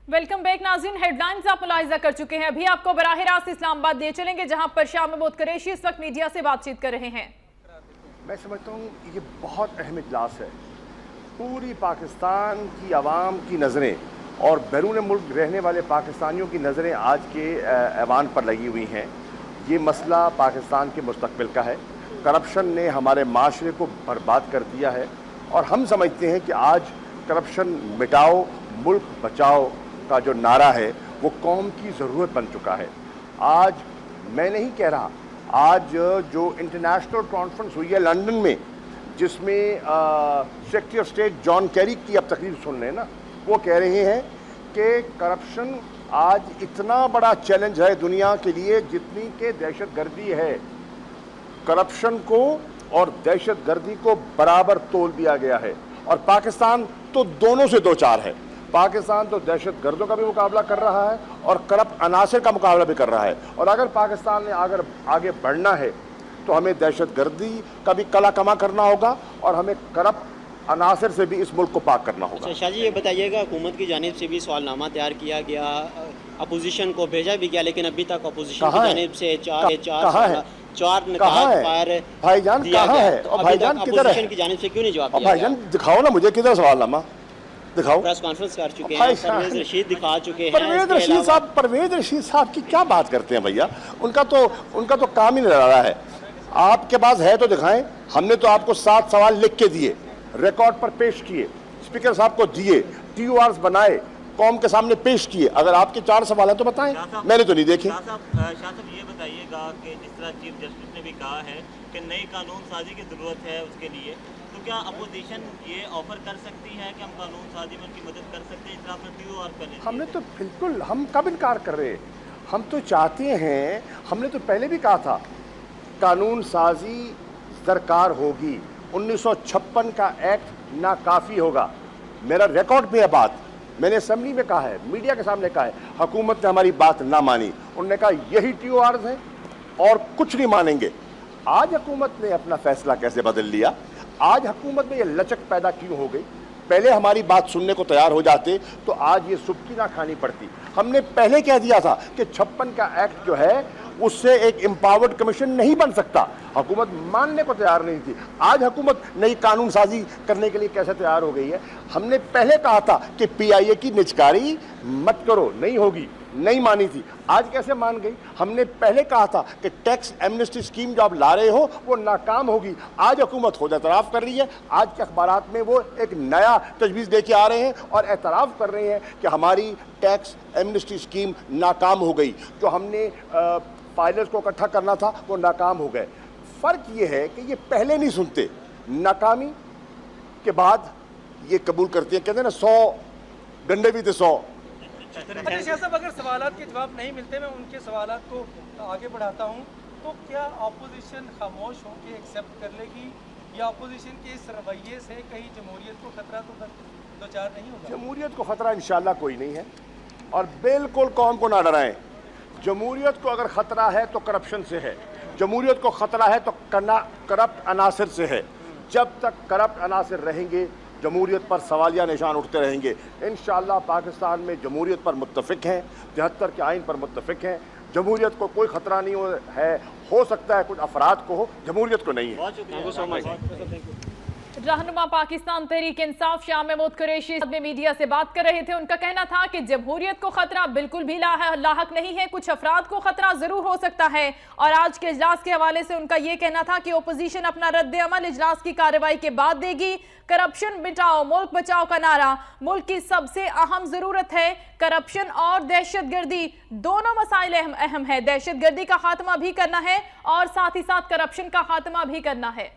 Welcome back नाज़रीन। Headlines आप मुलाहिजा कर चुके हैं। अभी आपको बराह रास्त इस्लामाबाद ले चलेंगे जहां पर शाह महमूद कुरैशी इस वक्त मीडिया से बातचीत कर रहे हैं। मैं समझता हूँ ये बहुत अहम इजलास है। पूरी पाकिस्तान की आवाम की नज़रें और बैरून मुल्क रहने वाले पाकिस्तानियों की नज़रें आज के ऐवान पर लगी हुई हैं। ये मसला पाकिस्तान के मुस्तकबिल का है। करप्शन ने हमारे माशरे को बर्बाद कर दिया है और हम समझते हैं कि आज करप्शन मिटाओ मुल्क बचाओ का जो नारा है वो कौम की ज़रूरत बन चुका है। आज मैं नहीं कह रहा, आज जो इंटरनेशनल कॉन्फ्रेंस हुई है लंदन में, जिसमें secretary of state John Kerry की अब तकरीर सुन रहे हैं ना, वो कह रहे हैं कि करप्शन आज इतना बड़ा चैलेंज है दुनिया के लिए जितनी कि दहशतगर्दी है। करप्शन को और दहशतगर्दी को बराबर तोल दिया गया है और पाकिस्तान तो दोनों से दो चार है। पाकिस्तान तो दहशतगर्दों का भी मुकाबला कर रहा है और करप्ट अनासर का मुकाबला भी कर रहा है। और अगर पाकिस्तान ने अगर आगे बढ़ना है तो हमें दहशतगर्दी का भी कला कमा करना होगा और हमें करप्ट अनासर से भी इस मुल्क को पाक करना होगा। शाह जी, ये बताइएगा, हुकूमत की जानिब से भी सवालनामा तैयार किया गया, अपोजिशन को भेजा भी गया, लेकिन अभी तक अपोजिशन की जानिब से चार भाईजान कहाँ है? और भाईजान किधर है? की जानिब से क्यों नहीं जवाब दिया? भाईजान दिखाओ ना मुझे, किधर सवालनामा दिखाओ। प्रेस कॉन्फ्रेंस कर चुके हैं, परवेज रशीद दिखा चुके हैं। परवेज रशीद साहब की क्या बात करते हैं भैया, उनका तो काम ही नहीं रहा है। आपके पास है तो दिखाएं। हमने तो आपको 7 सवाल लिख के दिए, रिकॉर्ड पर पेश किए, स्पीकर साहब को दिए, TORs बनाए, कौम के सामने पेश किए। अगर आपके 4 सवाल हैं तो बताएं, मैंने तो नहीं देखे। शाह साहब ये बताइएगा कि जिस तरह चीफ जस्टिस ने भी कहा है कि नई कानून साजी की ज़रूरत है उसके लिए, तो क्या अपोजिशन ये ऑफर कर सकती है कि हम कानून साजी में उनकी मदद कर सकते हैं इस तरह पर TOR करने? हमने तो बिल्कुल, हम कब इनकार कर रहे हैं? हम तो चाहते हैं, हमने तो पहले भी कहा था कानून साजी दरकार होगी। 1956 का एक्ट नाकाफ़ी होगा। मेरा रिकॉर्ड पे है बात, मैंने असेंबली में कहा है, मीडिया के सामने कहा है। हुकूमत ने हमारी बात ना मानी, उन्होंने कहा यही TORs हैं और कुछ नहीं मानेंगे। आज हुकूमत ने अपना फैसला कैसे बदल लिया? आज हुकूमत में ये लचक पैदा क्यों हो गई? पहले हमारी बात सुनने को तैयार हो जाते तो आज ये सुबकी ना खानी पड़ती। हमने पहले कह दिया था कि 56 का एक्ट जो है उससे एक एम्पावर्ड कमीशन नहीं बन सकता। हुकूमत मानने को तैयार नहीं थी। आज हुकूमत नई कानून साजी करने के लिए कैसे तैयार हो गई है? हमने पहले कहा था कि PIA की निजकारी मत करो, नहीं होगी, नहीं मानी थी। आज कैसे मान गई? हमने पहले कहा था कि टैक्स एमनेस्टी स्कीम जो आप ला रहे हो वो नाकाम होगी। आज हुकूमत खुद एतराफ़ कर रही है। आज के अखबारात में वो एक नया तजवीज़ दे के आ रहे हैं और एतराफ़ कर रहे हैं कि हमारी टैक्स एमनेस्टी स्कीम नाकाम हो गई। जो हमने फाइलर्स को इकट्ठा करना था वो नाकाम हो गए। फ़र्क ये है कि ये पहले नहीं सुनते, नाकामी के बाद ये कबूल करते हैं। कहते हैं ना 100 डंडे भी थे 100। साहब, अगर सवालात के जवाब नहीं मिलते, मैं उनके सवालात को आगे बढ़ाता हूँ, तो क्या अपोजिशन खामोश होकर एक्सेप्ट कर लेगी या अपोजिशन के इस रवैये से कहीं जमहूरियत को खतरा तो दो चार नहीं होगा? जमहूरियत को खतरा इंशाल्लाह कोई नहीं है और बिल्कुल कौम को ना डराएं। जमहूरियत को अगर ख़तरा है तो करप्शन से है, जमहूरियत को ख़तरा है तो करप्ट अनासर से है। जब तक करप्ट अनासर रहेंगे जमहूरियत पर सवालिया निशान उठते रहेंगे। इंशाअल्लाह पाकिस्तान में जमहूरियत पर मुत्तफ़िक हैं, 73 के आइन पर मुत्तफ़िक हैं। जमहूरियत को कोई ख़तरा नहीं हो सकता है कुछ अफराद को हो, जमहूरियत को नहीं है। रहनुमा पाकिस्तान तहरीक इंसाफ शाह महमूद कुरैशी में मीडिया से बात कर रहे थे। उनका कहना था कि जमहूरियत को खतरा बिल्कुल भी लाहक नहीं है, कुछ अफराद को खतरा जरूर हो सकता है। और आज के इजलास के हवाले से उनका यह कहना था कि ओपोजिशन अपना रद्द अमल इजलास की कार्रवाई के बाद देगी। करप्शन मिटाओ मुल्क बचाओ का नारा मुल्क की सबसे अहम जरूरत है। करप्शन और दहशतगर्दी दोनों मसाइल अहम है। दहशतगर्दी का खात्मा भी करना है और साथ ही साथ करप्शन का खात्मा भी करना है।